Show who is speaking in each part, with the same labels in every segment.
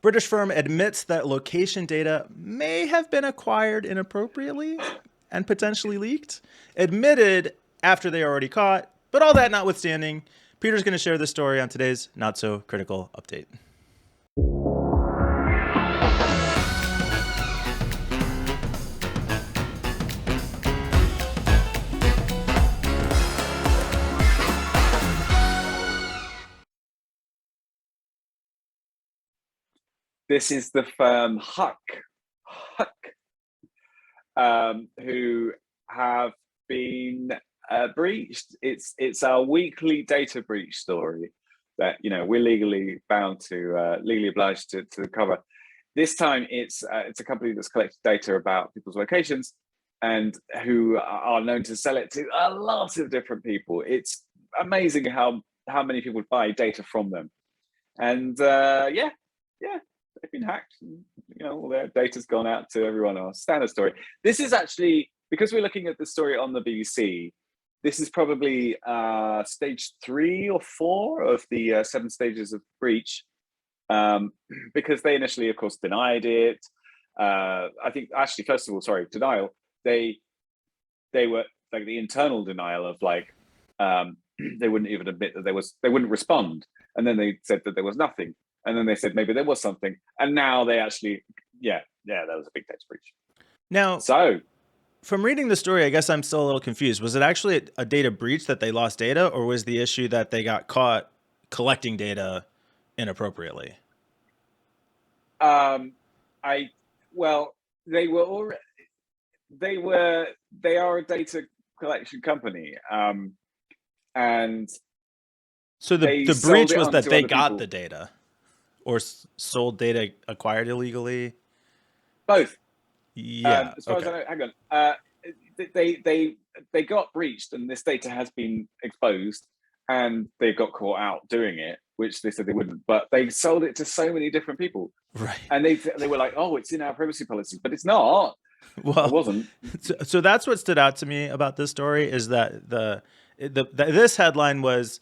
Speaker 1: British firm admits that location data may have been acquired inappropriately and potentially leaked. Admitted after they are already caught, but all that notwithstanding, Peter's going to share this story on today's Not So Critical Update.
Speaker 2: This is the firm Huck, who have been breached. It's our weekly data breach story that we're legally bound to, legally obliged to cover. This time, it's a company that's collected data about people's locations and who are known to sell it to a lot of different people. It's amazing how many people buy data from them, and yeah, they've been hacked. And, all their data's gone out to everyone else. Standard story. This is actually, because we're looking at the story on the BBC, this is probably stage 3 or 4 of the 7 stages of breach, because they initially, of course, denied it. I think, actually, first of all, sorry, denial. They were like the internal denial of they wouldn't even admit that they wouldn't respond, and then they said that there was nothing, and then they said maybe there was something, and now they actually, yeah, there was a big data breach.
Speaker 1: Now,
Speaker 2: So
Speaker 1: from reading the story, I guess I'm still a little confused. Was it actually a data breach that they lost data, or was the issue that they got caught collecting data inappropriately?
Speaker 2: I well, they are a data collection company, and
Speaker 1: So
Speaker 2: they
Speaker 1: the
Speaker 2: sold
Speaker 1: breach
Speaker 2: it
Speaker 1: was
Speaker 2: on
Speaker 1: that
Speaker 2: to
Speaker 1: they
Speaker 2: other
Speaker 1: got
Speaker 2: people.
Speaker 1: the data or sold data acquired illegally.
Speaker 2: Both.
Speaker 1: Yeah.
Speaker 2: As far as
Speaker 1: Okay.
Speaker 2: I know, hang on. They got breached, and this data has been exposed, and they got caught out doing it, which they said they wouldn't. But they sold it to so many different people,
Speaker 1: Right.
Speaker 2: and they were like, "Oh, it's in our privacy policy," but it's not. It
Speaker 1: Well,
Speaker 2: wasn't.
Speaker 1: so that's what stood out to me about this story is that this headline was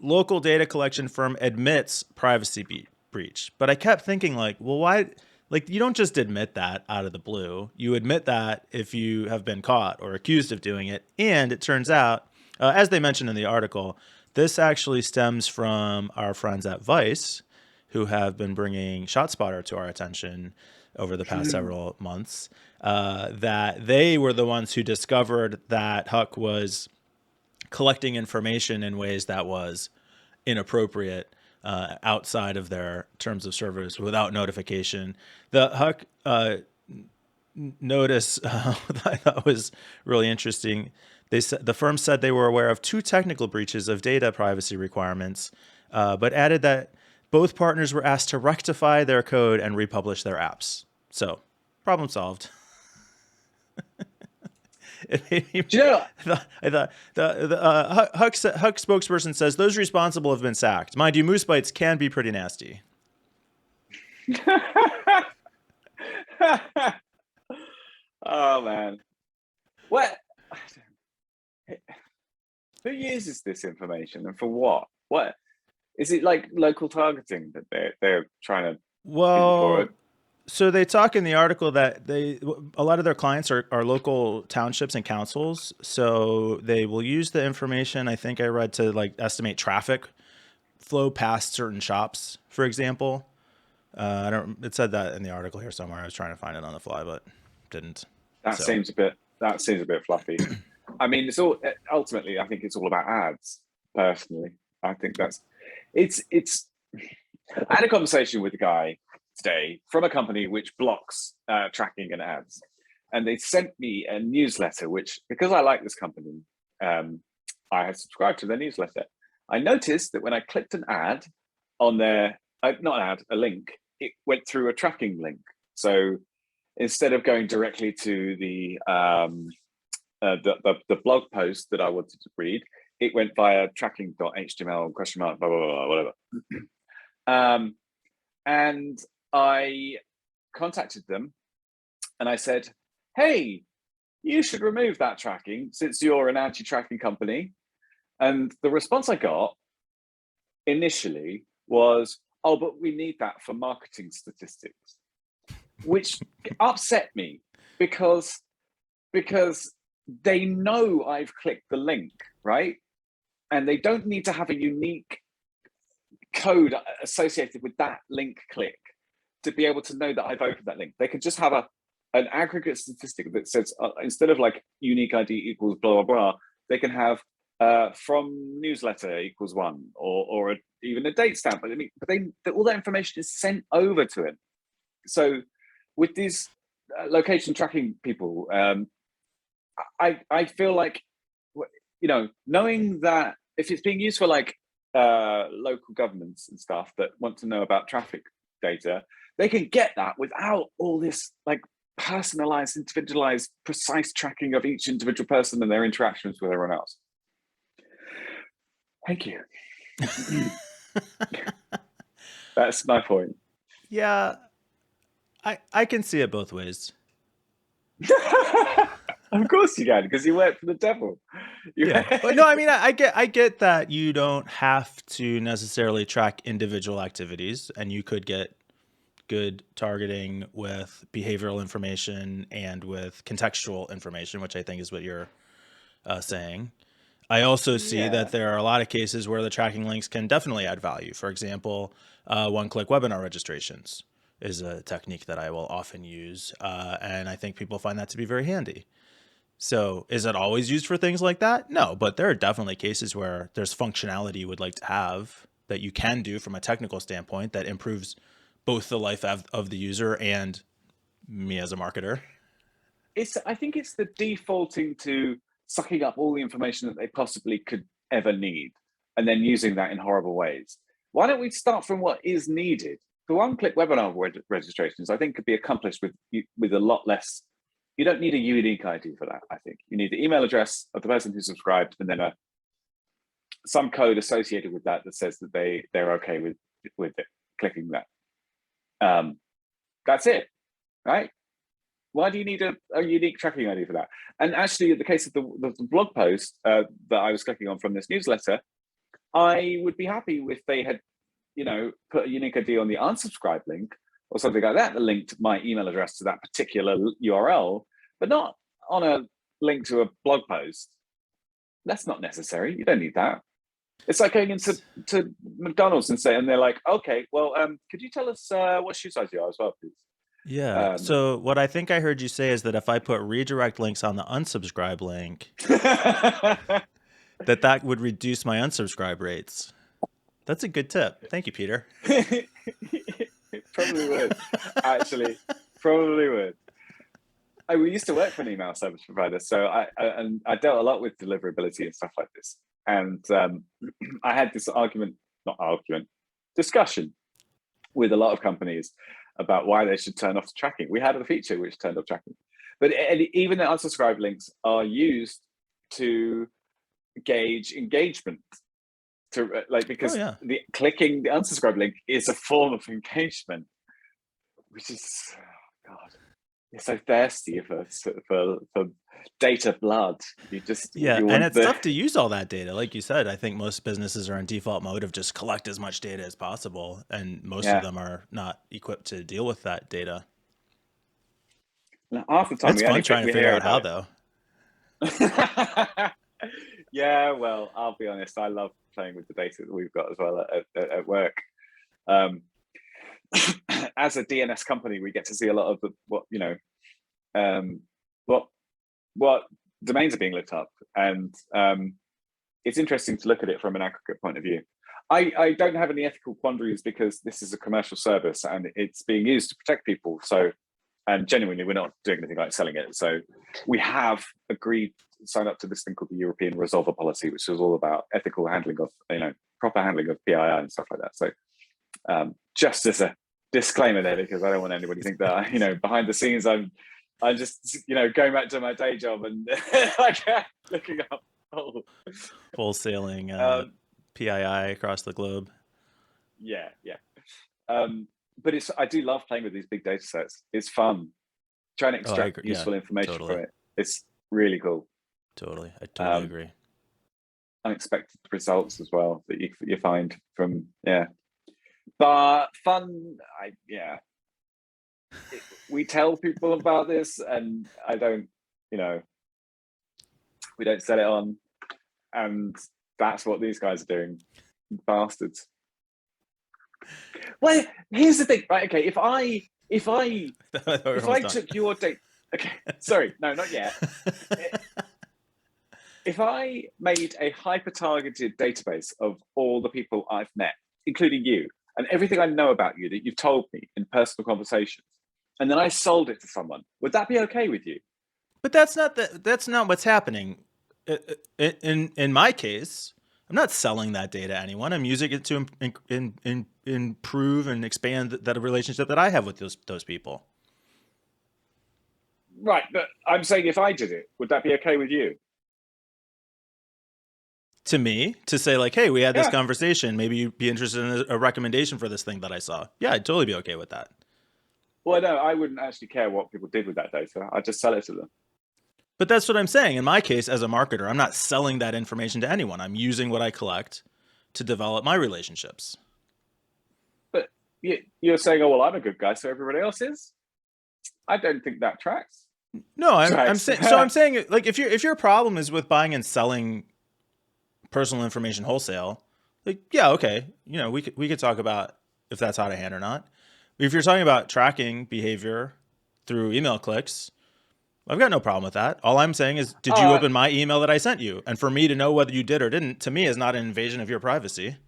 Speaker 1: local data collection firm admits privacy breach. But I kept thinking like, well, why? Like, you don't just admit that out of the blue. You admit that if you have been caught or accused of doing it. And it turns out, as they mentioned in the article, this actually stems from our friends at Vice, who have been bringing ShotSpotter to our attention over the past several months. That they were the ones who discovered that Huck was collecting information in ways that was inappropriate outside of their terms of service without notification. The Huck notice I thought was really interesting. They said the firm said they were aware of 2 technical breaches of data privacy requirements, but added that both partners were asked to rectify their code and republish their apps. So, problem solved.
Speaker 2: Do you know?
Speaker 1: I thought the Huck spokesperson says those responsible have been sacked. Mind you, moose bites can be pretty nasty.
Speaker 2: Oh man, what? Who uses this information and for what? What is it, like local targeting that they're trying to use it for?
Speaker 1: Well, so they talk in the article that a lot of their clients are local townships and councils. So they will use the information, I think I read, to like estimate traffic flow past certain shops, for example. I don't. It said that in the article here somewhere. I was trying to find it on the fly, but didn't.
Speaker 2: That
Speaker 1: So
Speaker 2: seems a bit. That seems a bit fluffy. I mean, it's all ultimately. I think it's all about ads. Personally, I think that's. It's. I had a conversation with a guy today from a company which blocks tracking and ads, and they sent me a newsletter. Which, because I like this company, I had subscribed to their newsletter. I noticed that when I clicked an ad on their, not an ad, a link, it went through a tracking link. So instead of going directly to the blog post that I wanted to read, it went via tracking.html question mark blah blah blah whatever. And I contacted them and I said, "Hey, you should remove that tracking since you're an anti-tracking company." And the response I got initially was, oh, but we need that for marketing statistics, which upset me because they know I've clicked the link, right? And they don't need to have a unique code associated with that link click to be able to know that I've opened that link. They could just have an aggregate statistic that says, instead of like unique ID equals blah, blah, blah, they can have from newsletter equals 1, or even a date stamp. But I mean, all that information is sent over to him. So with these location tracking people, I feel like, knowing that if it's being used for like local governments and stuff that want to know about traffic data, they can get that without all this like personalized, individualized, precise tracking of each individual person and their interactions with everyone else. Thank you. That's my point.
Speaker 1: Yeah, I can see it both ways.
Speaker 2: Of course you can, because you work for the devil.
Speaker 1: Yeah. But no, I mean, I get that you don't have to necessarily track individual activities, and you could get good targeting with behavioral information and with contextual information, which I think is what you're saying. I also see that there are a lot of cases where the tracking links can definitely add value. For example, one-click webinar registrations is a technique that I will often use, and I think people find that to be very handy. So is it always used for things like that? No, but there are definitely cases where there's functionality you would like to have that you can do from a technical standpoint that improves both the life of the user and me as a marketer.
Speaker 2: I think it's the defaulting to sucking up all the information that they possibly could ever need and then using that in horrible ways. Why don't we start from what is needed? The one-click webinar registrations, I think, could be accomplished with a lot less. You don't need a unique ID for that, I think. You need the email address of the person who subscribed and then some code associated with that says that they're okay with it, clicking that. That's it, right? Why do you need a unique tracking ID for that? And actually, in the case of the blog post that I was clicking on from this newsletter, I would be happy if they had, put a unique ID on the unsubscribe link or something like that linked my email address to that particular URL, but not on a link to a blog post. That's not necessary. You don't need that. It's like going into McDonald's and they're like, okay, well, could you tell us what shoe size you are as well, please?
Speaker 1: Yeah. So what I think I heard you say is that if I put redirect links on the unsubscribe link, that would reduce my unsubscribe rates. That's a good tip. Thank you, Peter.
Speaker 2: It probably would. Actually, probably would. We used to work for an email service provider, so I dealt a lot with deliverability and stuff like this. And I had this discussion with a lot of companies about why they should turn off tracking. We had a feature which turned off tracking, but even the unsubscribe links are used to gauge engagement. Because the clicking the unsubscribe link is a form of engagement, which is God. You're so thirsty for data blood. You
Speaker 1: and it's tough to use all that data. Like you said, I think most businesses are in default mode of just collect as much data as possible, and most of them are not equipped to deal with that data.
Speaker 2: Now, half the time,
Speaker 1: it's fun trying to figure out how, though.
Speaker 2: Yeah, well, I'll be honest. I love playing with the data that we've got as well at work. As a DNS company, we get to see a lot of what domains are being looked up, and it's interesting to look at it from an aggregate point of view. I don't have any ethical quandaries because this is a commercial service and it's being used to protect people. So, and genuinely, we're not doing anything like selling it. So, we have agreed to sign up to this thing called the European Resolver Policy, which is all about ethical handling of proper handling of PII and stuff like that. So, just as a disclaimer there, because I don't want anybody to think that behind the scenes I'm just going back to my day job and like looking up
Speaker 1: wholesaling PII across the globe.
Speaker 2: Yeah. But I do love playing with these big data sets. It's fun trying to extract useful information from it. It's really cool.
Speaker 1: Totally, I totally agree.
Speaker 2: Unexpected results as well that you find from But fun, yeah. We tell people about this, and I don't, you know, we don't sell it on, and that's what these guys are doing, bastards. Well, here's the thing, right? Okay, if I took your date, okay, sorry, no, not yet. If I made a hyper-targeted database of all the people I've met, including you, and everything I know about you that you've told me in personal conversations, and then I sold it to someone, would that be okay with you?
Speaker 1: But that's not what's happening. In my case, I'm not selling that data to anyone. I'm using it to improve and expand that relationship that I have with those people.
Speaker 2: Right, but I'm saying if I did it, would that be okay with you?
Speaker 1: To me, to say like, hey, we had this
Speaker 2: Yeah.
Speaker 1: conversation. Maybe you'd be interested in a recommendation for this thing that I saw. Yeah, I'd totally be okay with that.
Speaker 2: Well, no, I wouldn't actually care what people did with that data. I'd just sell it to them.
Speaker 1: But that's what I'm saying. In my case, as a marketer, I'm not selling that information to anyone. I'm using what I collect to develop my relationships.
Speaker 2: But you're saying, oh, well, I'm a good guy, so everybody else is? I don't think that tracks.
Speaker 1: No, I'm
Speaker 2: Tracks.
Speaker 1: saying, so I'm saying, like, if your problem is with buying and selling personal information wholesale, like, yeah, okay, we could talk about if that's out of hand or not. If you're talking about tracking behavior through email clicks, I've got no problem with that. All I'm saying is, did you open my email that I sent you? And for me to know whether you did or didn't, to me, is not an invasion of your privacy.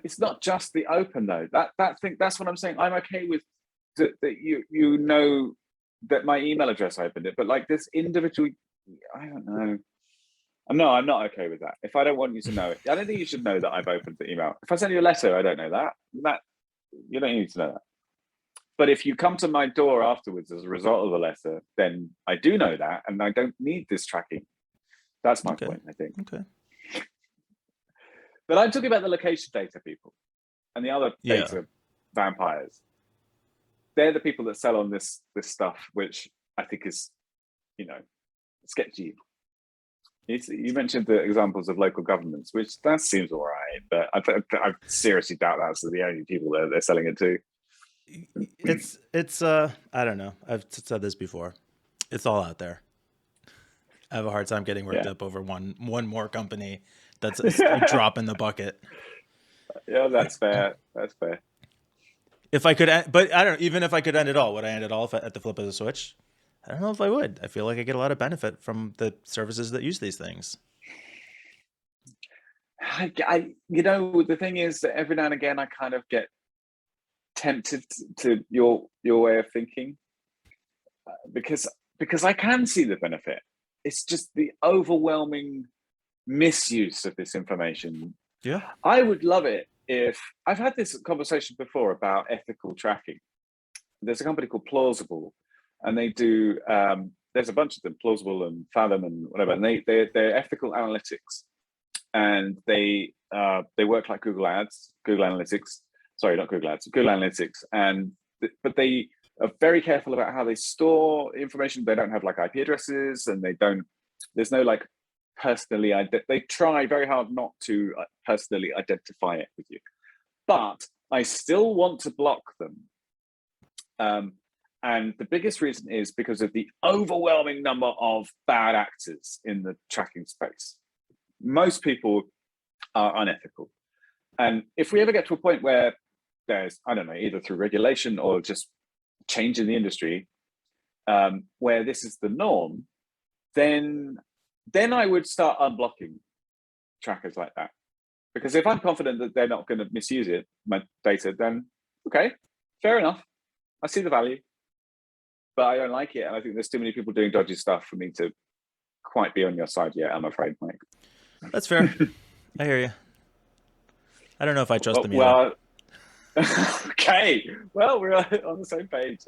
Speaker 2: It's not just the open though. That's what I'm saying. I'm okay with that you know that my email address opened it, but like this individual, I don't know. No, I'm not okay with that. If I don't want you to know it, I don't think you should know that I've opened the email. If I send you a letter, I don't know that. That you don't need to know that. But if you come to my door afterwards as a result of the letter, then I do know that, and I don't need this tracking. That's my point, I think.
Speaker 1: Okay.
Speaker 2: But I'm talking about the location data people and the other data vampires. They're the people that sell on this stuff, which I think is, sketchy. You mentioned the examples of local governments, which that seems all right, but I seriously doubt that's the only people that they're selling it to.
Speaker 1: It's I don't know. I've said this before. It's all out there. I have a hard time getting worked up over one more company that's a drop in the bucket.
Speaker 2: Yeah, that's fair. That's fair.
Speaker 1: If I could, but I don't know, even if I could end it all, would I end it all at the flip of the switch? I don't know if I would. I feel like I get a lot of benefit from the services that use these things.
Speaker 2: The thing is that every now and again, I kind of get tempted to your way of thinking because I can see the benefit. It's just the overwhelming misuse of this information.
Speaker 1: Yeah,
Speaker 2: I would love it if I've had this conversation before about ethical tracking. There's a company called Plausible, and they do. There's a bunch of them, Plausible and Fathom and whatever, and they're ethical analytics, and they work like Google Analytics. Sorry, not Google Ads, Google Analytics, but they are very careful about how they store information. They don't have like IP addresses, and there's no like personally. They try very hard not to personally identify it with you, but I still want to block them. And the biggest reason is because of the overwhelming number of bad actors in the tracking space. Most people are unethical. And if we ever get to a point where there's, I don't know, either through regulation or just change in the industry, where this is the norm, then I would start unblocking trackers like that. Because if I'm confident that they're not going to misuse my data, then okay, fair enough. I see the value, but I don't like it. And I think there's too many people doing dodgy stuff for me to quite be on your side yet, I'm afraid, Mike.
Speaker 1: That's fair. I hear you. I don't know if I trust them either.
Speaker 2: Okay. Well, we're on the same page.